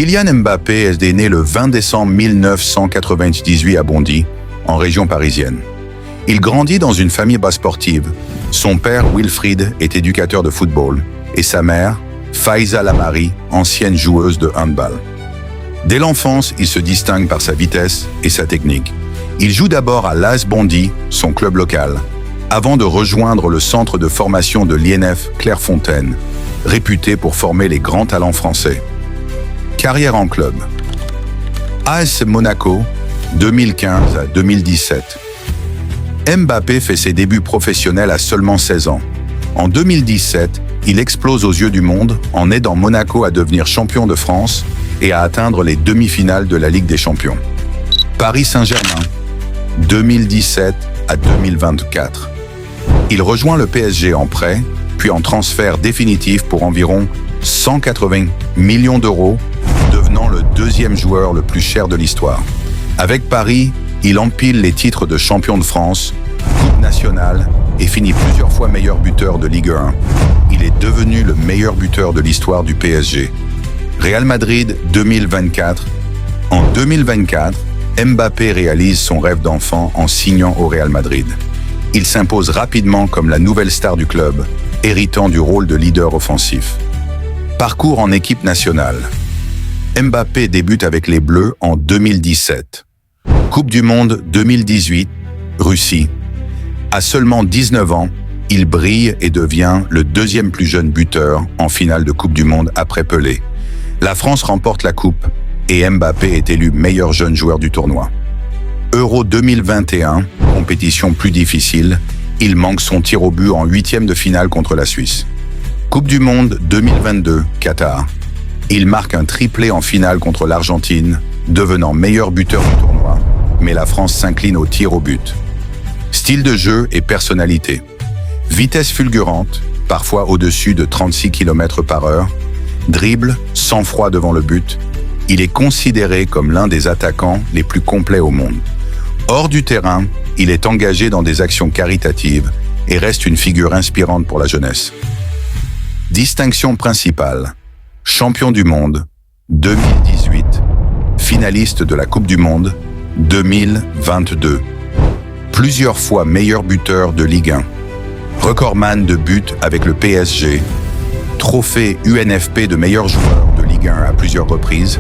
Kylian Mbappé est né le 20 décembre 1998 à Bondy, en région parisienne. Il grandit dans une famille basse sportive. Son père, Wilfried, est éducateur de football et sa mère, Faiza Lamari, ancienne joueuse de handball. Dès l'enfance, il se distingue par sa vitesse et sa technique. Il joue d'abord à l'AS Bondy, son club local, avant de rejoindre le centre de formation de l'INF Clairefontaine, réputé pour former les grands talents français. Carrière en club. AS Monaco, 2015 à 2017. Mbappé fait ses débuts professionnels à seulement 16 ans. En 2017, il explose aux yeux du monde en aidant Monaco à devenir champion de France et à atteindre les demi-finales de la Ligue des Champions. Paris Saint-Germain, 2017 à 2024. Il rejoint le PSG en prêt, puis en transfert définitif pour environ 180 millions d'euros, devenant le deuxième joueur le plus cher de l'histoire. Avec Paris, il empile les titres de champion de France, Coupe nationale et finit plusieurs fois meilleur buteur de Ligue 1. Il est devenu le meilleur buteur de l'histoire du PSG. Real Madrid 2024. En 2024, Mbappé réalise son rêve d'enfant en signant au Real Madrid. Il s'impose rapidement comme la nouvelle star du club, héritant du rôle de leader offensif. Parcours en équipe nationale. Mbappé débute avec les Bleus en 2017. Coupe du Monde 2018, Russie. À seulement 19 ans, il brille et devient le deuxième plus jeune buteur en finale de Coupe du Monde après Pelé. La France remporte la Coupe et Mbappé est élu meilleur jeune joueur du tournoi. Euro 2021, compétition plus difficile, il manque son tir au but en huitième de finale contre la Suisse. Coupe du Monde 2022, Qatar. Il marque un triplé en finale contre l'Argentine, devenant meilleur buteur du tournoi, mais la France s'incline au tir au but. Style de jeu et personnalité. Vitesse fulgurante, parfois au-dessus de 36 km/h, dribble, sang-froid devant le but. Il est considéré comme l'un des attaquants les plus complets au monde. Hors du terrain, il est engagé dans des actions caritatives et reste une figure inspirante pour la jeunesse. Distinction principale. Champion du monde 2018, finaliste de la Coupe du Monde 2022. Plusieurs fois meilleur buteur de Ligue 1. Recordman de buts avec le PSG. Trophée UNFP de meilleur joueur de Ligue 1 à plusieurs reprises